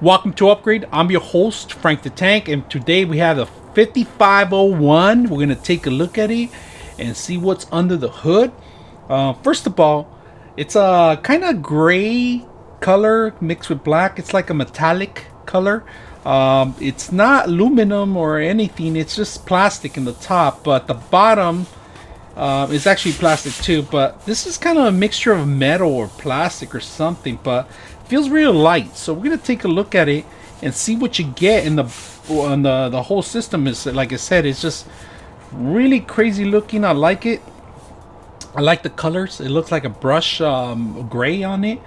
Welcome to Upgrade. I'm your host, Frank the Tank, and today we have the 5501. We're going to take a look at it and see what's under the hood. First of all, it's a kind of gray color mixed with black. It's like a metallic color. It's not aluminum or anything. It's just plastic in the top, but the bottom is actually plastic too. But this is kind of a mixture of metal or plastic or something, but it feels real light. So we're gonna take a look at it and see what you get in the whole system. Is, like I said, it's just really crazy looking. I like it. I like the colors. It looks like a brush gray on it.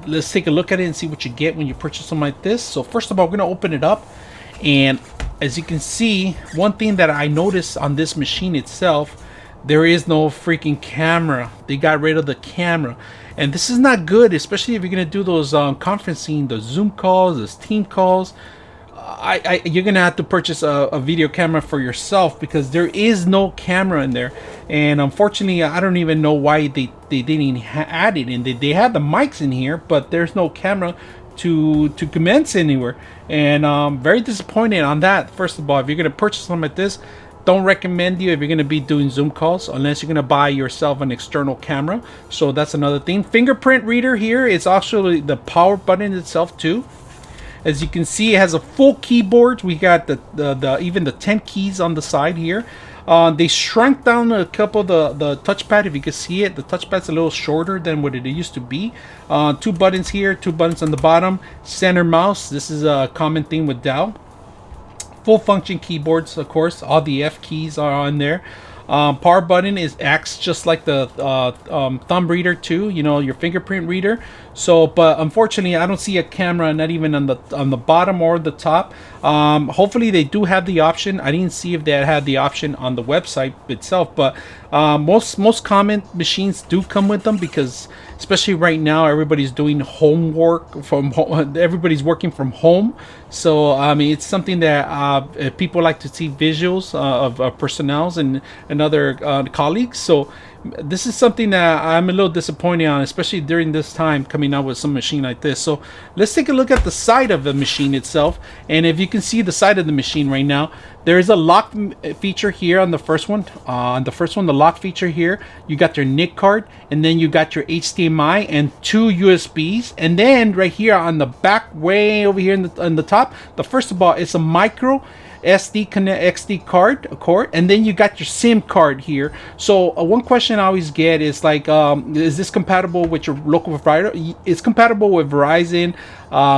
Let's take a look at it and see what you get when you purchase something like this. So first of all, we're gonna open it up, and as you can see, one thing that I noticed on this machine itself, there is no freaking camera. They got rid of the camera, and this is not good, especially if you're gonna do those conferencing, the Zoom calls, those team calls. You're gonna have to purchase a video camera for yourself, because there is no camera in there. And unfortunately, I don't even know why they didn't add it in. They had the mics in here, but there's no camera to commence anywhere. And very disappointed on that. First of all, if you're gonna purchase something like this, don't recommend you if you're going to be doing Zoom calls, unless you're going to buy yourself an external camera. So that's another thing. Fingerprint reader here is actually the power button itself too. As you can see, it has a full keyboard. We got the even the 10 keys on the side here. They shrunk down a couple of the touchpad. If you can see it, the touchpad's a little shorter than what it used to be. 2 buttons here, 2 buttons on the bottom. Center mouse. This is a common thing with Dell. Full function keyboards, of course. All the F keys are on there. Power button acts just like the thumb reader too, you know, your fingerprint reader. So, but unfortunately, I don't see a camera, not even on the bottom or the top. Hopefully, they do have the option. I didn't see if they had the option on the website itself, but most common machines do come with them, because especially right now, everybody's doing homework from home. Everybody's working from home. So I mean, it's something that people like to see visuals of personnels and other colleagues. So this is something that I'm a little disappointed on, especially during this time, coming out with some machine like this. So let's take a look at the side of the machine itself. And if you can see the side of the machine right now, there is a lock feature here on the first one. The lock feature here, you got your NIC card, and then you got your HDMI and 2 USBs. And then right here on the back, way over here in the top, first of all, it's a micro XD card, and then you got your SIM card here. So one question I always get is like, is this compatible with your local provider? It's compatible with Verizon,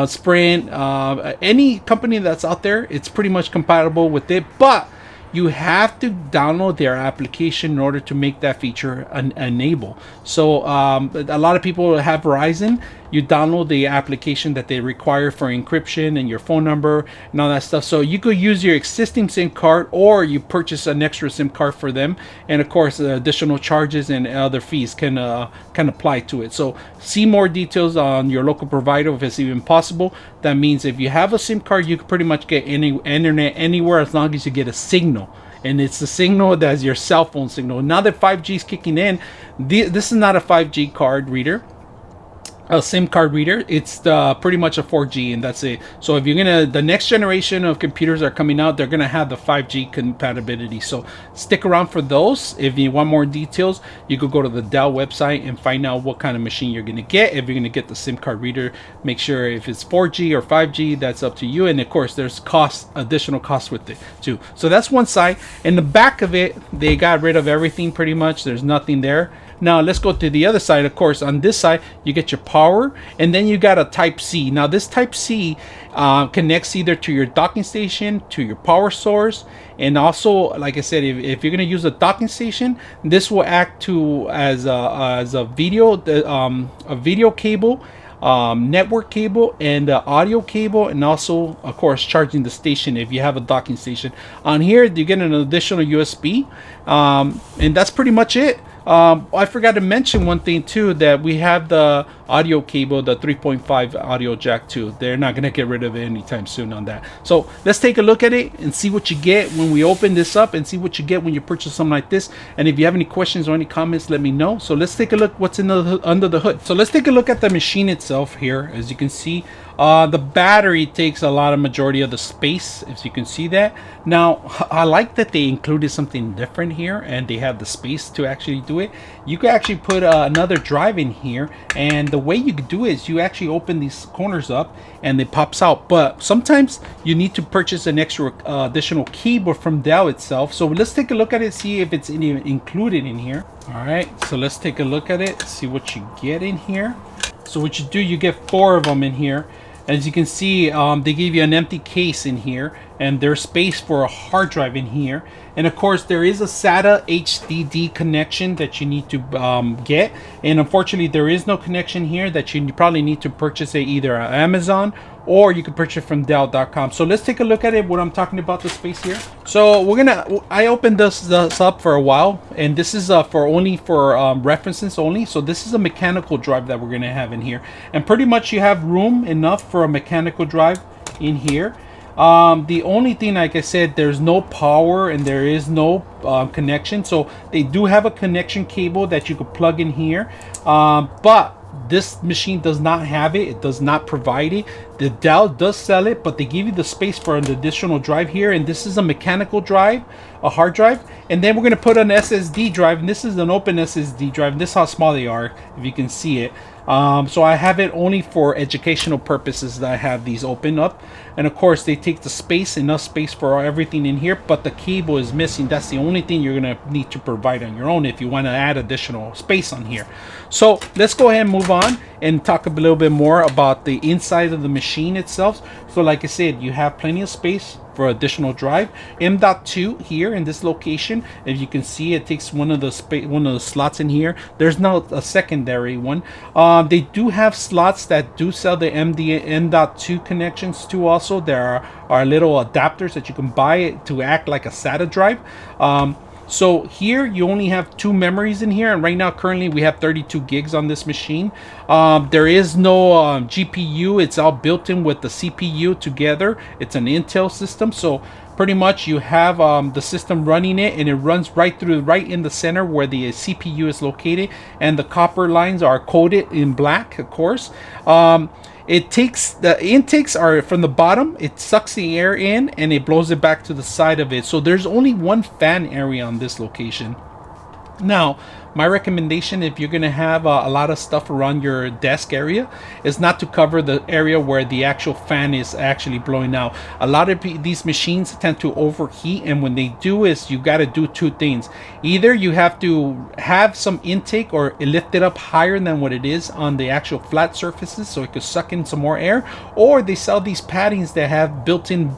Sprint, any company that's out there. It's pretty much compatible with it, but you have to download their application in order to make that feature enable. So a lot of people have Verizon. You download the application that they require for encryption and your phone number and all that stuff. So you could use your existing SIM card, or you purchase an extra SIM card for them. And of course, additional charges and other fees can apply to it. So see more details on your local provider if it's even possible. That means if you have a SIM card, you can pretty much get any internet anywhere, as long as you get a signal. And it's the signal that's your cell phone signal. Now that 5G is kicking in, this is not a 5G card reader, a SIM card reader. It's pretty much a 4G, and that's it. So if you're the next generation of computers are coming out, they're gonna have the 5G compatibility. So stick around for those. If you want more details, you could go to the Dell website and find out what kind of machine you're gonna get. If you're gonna get the SIM card reader, make sure if it's 4G or 5G, that's up to you. And of course, there's additional costs with it too. So that's one side. In the back of it, they got rid of everything pretty much. There's nothing there. Now let's go to the other side. Of course, on this side, you get your power, and then you got a Type-C. Now this Type-C connects either to your docking station, to your power source, and also, like I said, if you're going to use a docking station, this will act as a video cable, network cable, and audio cable, and also, of course, charging the station if you have a docking station. On here, you get an additional USB, and that's pretty much it. I forgot to mention one thing too, that we have the audio cable, the 3.5 audio jack too. They're not going to get rid of it anytime soon on that. So let's take a look at it and see what you get when we open this up, and see what you get when you purchase something like this. And if you have any questions or any comments, let me know. So let's take a look what's under the hood. So let's take a look at the machine itself here. As you can see, The battery takes a lot of majority of the space, if you can see that. Now, I like that they included something different here, and they have the space to actually do it. You can actually put another drive in here, and the way you could do it is you actually open these corners up, and it pops out. But sometimes you need to purchase an extra additional keyboard from Dell itself. So let's take a look at it, see if it's included in here. All right, so let's take a look at it, see what you get in here. So what you do, you get 4 of them in here. As you can see, they give you an empty case in here, and there's space for a hard drive in here. And of course, there is a SATA HDD connection that you need to get. And unfortunately, there is no connection here that you probably need to purchase it either on Amazon or you can purchase from Dell.com. So let's take a look at it, what I'm talking about, the space here. So I opened this up for a while, and this is only for references only. So this is a mechanical drive that we're gonna have in here. And pretty much you have room enough for a mechanical drive in here. The only thing, like I said, there's no power and there is no connection. So they do have a connection cable that you could plug in here, but this machine does not have it. It does not provide it. The Dell does sell it, but they give you the space for an additional drive here. And this is a mechanical drive, a hard drive. And then we're going to put an SSD drive. And this is an open SSD drive. And this is how small they are, if you can see it. So I have it only for educational purposes that I have these open up. And of course, they take the space, enough space for everything in here, but the cable is missing. That's the only thing you're going to need to provide on your own if you want to add additional space on here. So let's go ahead and move on and talk a little bit more about the inside of the machine itself. So like I said, you have plenty of space for additional drive. M.2 here in this location, if you can see, it takes one of the slots in here. There's no a secondary one. They do have slots that do sell the M.2 connections too. Also, there are little adapters that you can buy to act like a SATA drive. So here you only have 2 memories in here, and right now currently we have 32 gigs on this machine. There is no GPU. It's all built in with the CPU together. It's an Intel system, so pretty much you have the system running it, and it runs right in the center where the CPU is located, and the copper lines are coded in black, of course. It takes the intakes are from the bottom, it sucks the air in and it blows it back to the side of it. So there's only one fan area on this location. Now, my recommendation, if you're going to have a lot of stuff around your desk area, is not to cover the area where the actual fan is actually blowing out. A lot of these machines tend to overheat, and when they do is you got to do 2 things. Either you have to have some intake or lift it up higher than what it is on the actual flat surfaces so it could suck in some more air, or they sell these paddings that have built-in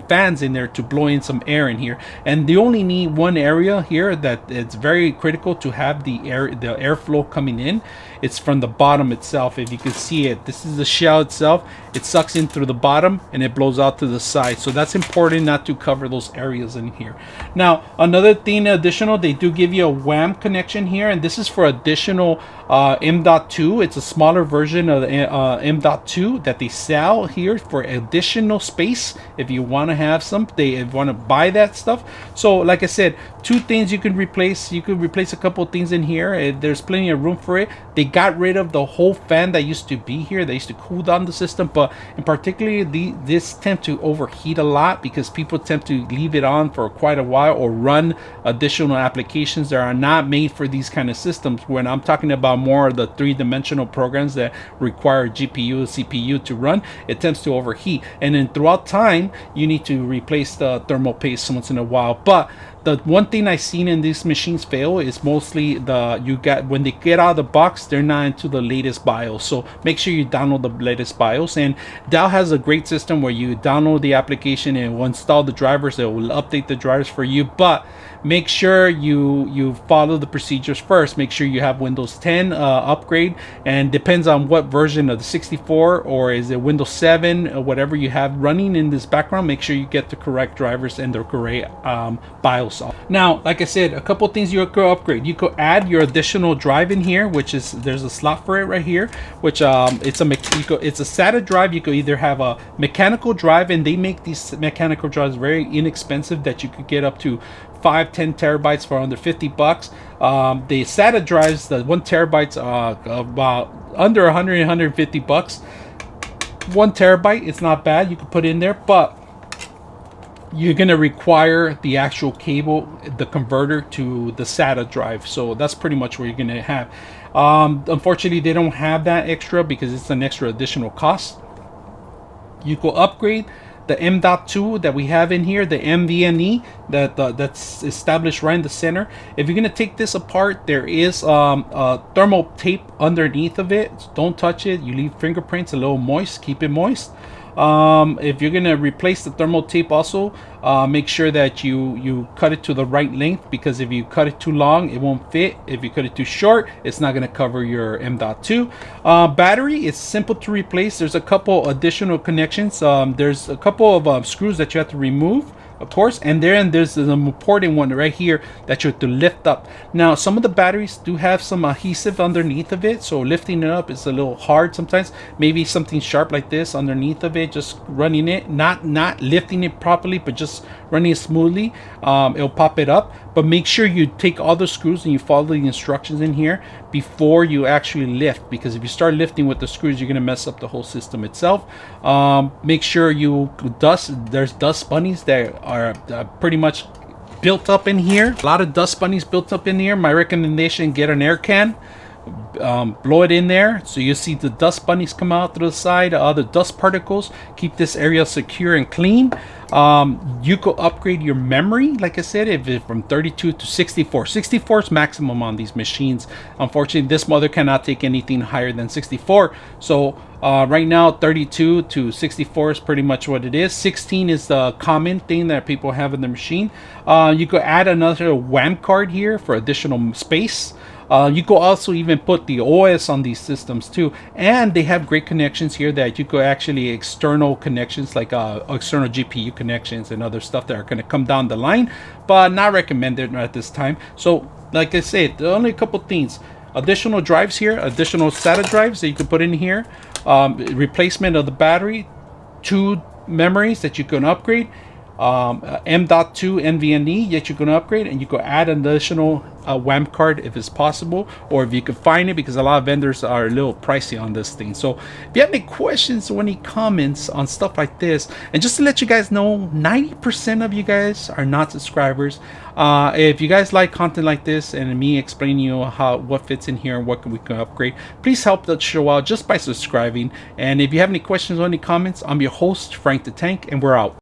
fans in there to blow in some air in here. And they only need one area here that it's very critical to have the airflow coming in. It's from the bottom itself. If you can see it, this is the shell itself. It sucks in through the bottom and it blows out to the side. So that's important not to cover those areas in here. Now, another thing additional, they do give you a WAM connection here, and this is for additional M.2. It's a smaller version of the M.2 that they sell here for additional space. If you want to have some, they want to buy that stuff. So like I said, 2 things you can replace. You could replace a couple of things in here. There's plenty of room for it. They got rid of the whole fan that used to be here. They used to cool down the system, but in particular, this tend to overheat a lot because people tend to leave it on for quite a while or run additional applications that are not made for these kind of systems. When I'm talking about more of the 3-dimensional programs that require GPU, CPU to run, it tends to overheat. And then throughout time, you need to replace the thermal paste once in a while. But the one thing I've seen in these machines fail is mostly when they get out of the box, they're not into the latest BIOS. So make sure you download the latest BIOS. And Dell has a great system where you download the application and will install the drivers. It will update the drivers for you, but make sure you follow the procedures first. Make sure you have Windows 10 upgrade, and depends on what version of the 64, or is it Windows 7 or whatever you have running in this background. Make sure you get the correct drivers and the correct BIOS. Now, like I said, a couple things you could upgrade. You could add your additional drive in here, which is there's a slot for it right here, which it's a SATA drive. You could either have a mechanical drive, and they make these mechanical drives very inexpensive that you could get up to 5-10 terabytes for under $50. The SATA drives, the 1 terabytes, about under $100-150. 1 TB. It's not bad. You can put in there, but you're going to require the actual cable, the converter to the SATA drive. So that's pretty much what you're going to have. Unfortunately, they don't have that extra because it's an extra additional cost. You go upgrade the M.2 that we have in here, the NVMe that's established right in the center. If you're going to take this apart, there is thermal tape underneath of it. So don't touch it. You leave fingerprints a little moist. Keep it moist. If you're gonna replace the thermal tape, also make sure that you cut it to the right length, because if you cut it too long, it won't fit. If you cut it too short, it's not gonna cover your M.2. Battery is simple to replace. There's a couple additional connections. There's a couple of screws that you have to remove, of course, and then there's an important one right here that you have to lift up. Now, some of the batteries do have some adhesive underneath of it, so lifting it up is a little hard sometimes. Maybe something sharp like this underneath of it, just running it, not lifting it properly, but just running it smoothly, it'll pop it up. But make sure you take all the screws and you follow the instructions in here before you actually lift, because if you start lifting with the screws, you're gonna mess up the whole system itself. Make sure there's dust bunnies that are pretty much built up in here. A lot of dust bunnies built up in here. My recommendation: get an air can, blow it in there, so you see the dust bunnies come out to the side, the dust particles. Keep this area secure and clean. You could upgrade your memory, like I said, if it's from 32 to 64. 64 is maximum on these machines. Unfortunately, this mother cannot take anything higher than 64. So right now, 32 to 64 is pretty much what it is. 16 is the common thing that people have in the machine. You could add another WAM card here for additional space. You could also even put the OS on these systems too, and they have great connections here that you could actually external connections, like external GPU connections and other stuff that are going to come down the line, but not recommended at this time. So like I said, there are only a couple things: additional drives here, additional SATA drives that you can put in here, replacement of the battery, 2 memories that you can upgrade, M.2 NVMe that you can upgrade, and you can add an additional WAM card if it's possible, or if you can find it, because a lot of vendors are a little pricey on this thing. So if you have any questions or any comments on stuff like this, and just to let you guys know, 90% of you guys are not subscribers. If you guys like content like this and me explaining you what fits in here and what we can upgrade, please help the show out just by subscribing. And if you have any questions or any comments, I'm your host, Frank the Tank, and we're out.